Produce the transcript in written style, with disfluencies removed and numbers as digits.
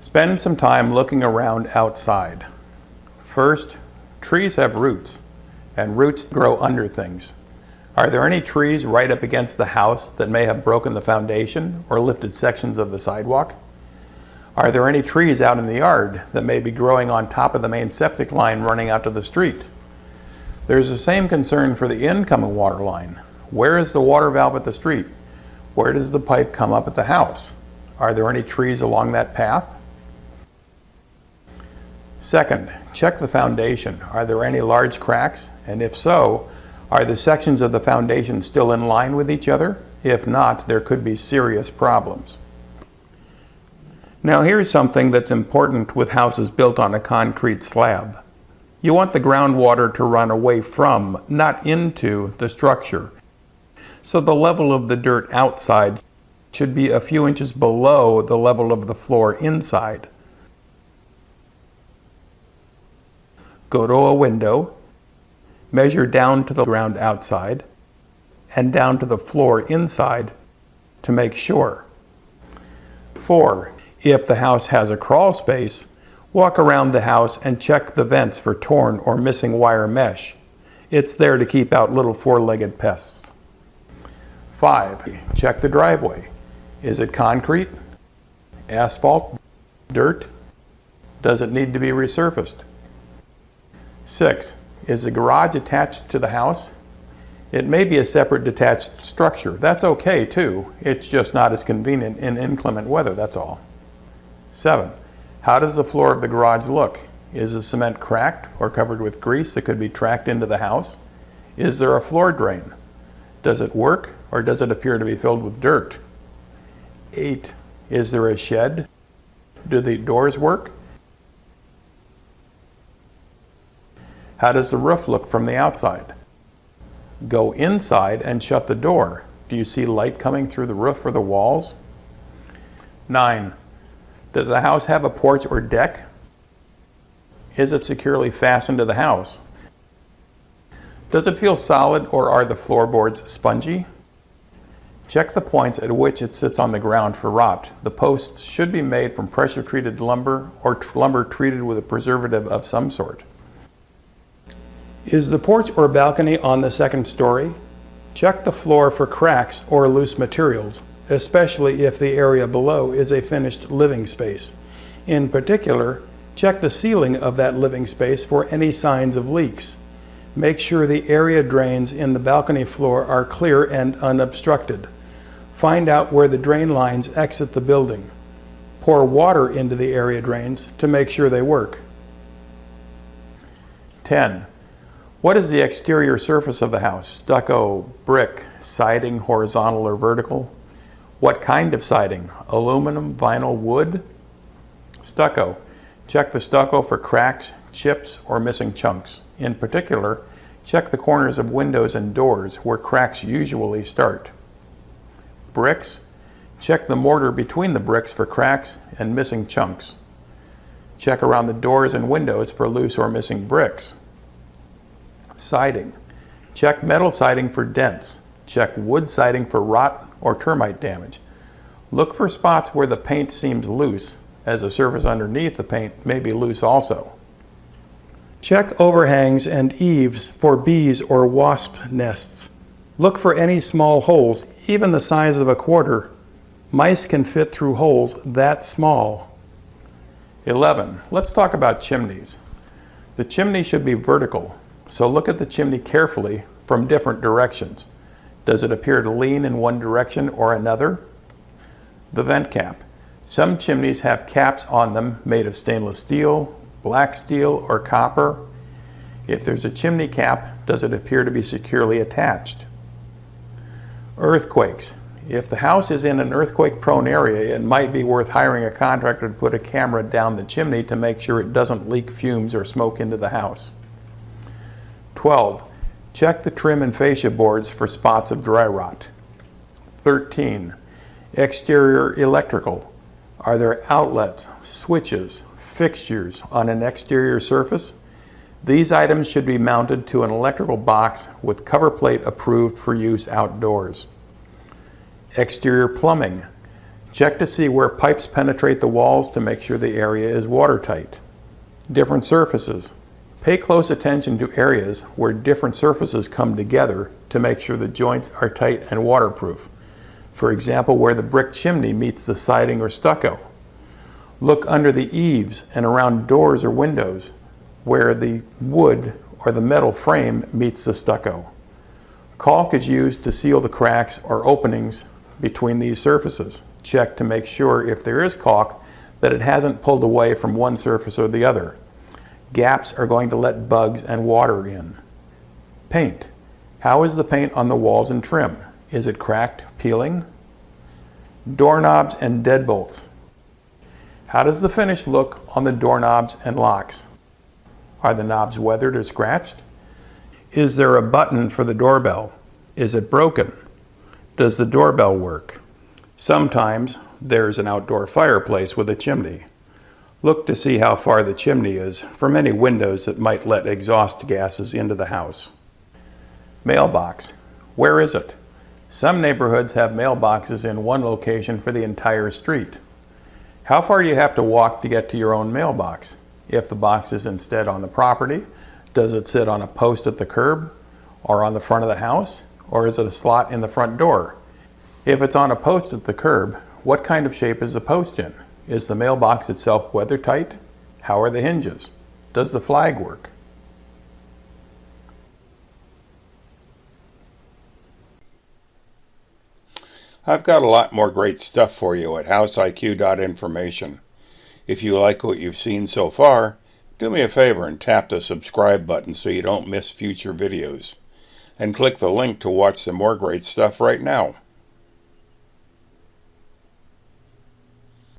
Spend some time looking around outside. First, trees have roots, and roots grow under things. Are there any trees right up against the house that may have broken the foundation or lifted sections of the sidewalk? Are there any trees out in the yard that may be growing on top of the main septic line running out to the street? There's the same concern for the incoming water line. Where is the water valve at the street? Where does the pipe come up at the house? Are there any trees along that path? Second, check the foundation. Are there any large cracks? And if so, are the sections of the foundation still in line with each other? If not, there could be serious problems. Now here's something that's important with houses built on a concrete slab. You want the groundwater to run away from, not into, the structure. So the level of the dirt outside should be a few inches below the level of the floor inside. Go to a window, measure down to the ground outside, and down to the floor inside to make sure. 4. If the house has a crawl space, walk around the house and check the vents for torn or missing wire mesh. It's there to keep out little four-legged pests. 5. Check the driveway. Is it concrete, asphalt, dirt? Does it need to be resurfaced? 6. Is the garage attached to the house? It may be a separate detached structure. That's okay too. It's just not as convenient in inclement weather, that's all. 7. How does the floor of the garage look? Is the cement cracked or covered with grease that could be tracked into the house? Is there a floor drain? Does it work or does it appear to be filled with dirt? 8. Is there a shed? Do the doors work? How does the roof look from the outside? Go inside and shut the door. Do you see light coming through the roof or the walls? 9. Does the house have a porch or deck? Is it securely fastened to the house? Does it feel solid or are the floorboards spongy? Check the points at which it sits on the ground for rot. The posts should be made from pressure-treated lumber or lumber treated with a preservative of some sort. Is the porch or balcony on the second story? Check the floor for cracks or loose materials, especially if the area below is a finished living space. In particular, check the ceiling of that living space for any signs of leaks. Make sure the area drains in the balcony floor are clear and unobstructed. Find out where the drain lines exit the building. Pour water into the area drains to make sure they work. 10. What is the exterior surface of the house? Stucco, brick, siding, horizontal or vertical? What kind of siding? Aluminum, vinyl, wood? Stucco. Check the stucco for cracks, chips, or missing chunks. In particular, check the corners of windows and doors where cracks usually start. Bricks. Check the mortar between the bricks for cracks and missing chunks. Check around the doors and windows for loose or missing bricks. Siding. Check metal siding for dents. Check wood siding for rot or termite damage. Look for spots where the paint seems loose, as the surface underneath the paint may be loose also. Check overhangs and eaves for bees or wasp nests. Look for any small holes, even the size of a quarter. Mice can fit through holes that small. 11. Let's talk about chimneys. The chimney should be vertical, so look at the chimney carefully from different directions. Does it appear to lean in one direction or another? The vent cap. Some chimneys have caps on them made of stainless steel, black steel, or copper. If there's a chimney cap, does it appear to be securely attached? Earthquakes. If the house is in an earthquake-prone area, it might be worth hiring a contractor to put a camera down the chimney to make sure it doesn't leak fumes or smoke into the house. 12. Check the trim and fascia boards for spots of dry rot. 13. Exterior electrical. Are there outlets, switches, fixtures on an exterior surface? These items should be mounted to an electrical box with cover plate approved for use outdoors. Exterior plumbing. Check to see where pipes penetrate the walls to make sure the area is watertight. Different surfaces. Pay close attention to areas where different surfaces come together to make sure the joints are tight and waterproof. For example, where the brick chimney meets the siding or stucco. Look under the eaves and around doors or windows where the wood or the metal frame meets the stucco. Caulk is used to seal the cracks or openings between these surfaces. Check to make sure if there is caulk that it hasn't pulled away from one surface or the other. Gaps are going to let bugs and water in. Paint. How is the paint on the walls and trim? Is it cracked, peeling? Doorknobs and deadbolts. How does the finish look on the doorknobs and locks? Are the knobs weathered or scratched? Is there a button for the doorbell? Is it broken? Does the doorbell work? Sometimes there's an outdoor fireplace with a chimney. Look to see how far the chimney is from any windows that might let exhaust gases into the house. Mailbox. Where is it? Some neighborhoods have mailboxes in one location for the entire street. How far do you have to walk to get to your own mailbox? If the box is instead on the property, does it sit on a post at the curb or on the front of the house, or is it a slot in the front door? If it's on a post at the curb, what kind of shape is the post in? Is the mailbox itself weather tight? How are the hinges? Does the flag work? I've got a lot more great stuff for you at houseiq.information. If you like what you've seen so far, do me a favor and tap the subscribe button so you don't miss future videos. And click the link to watch some more great stuff right now.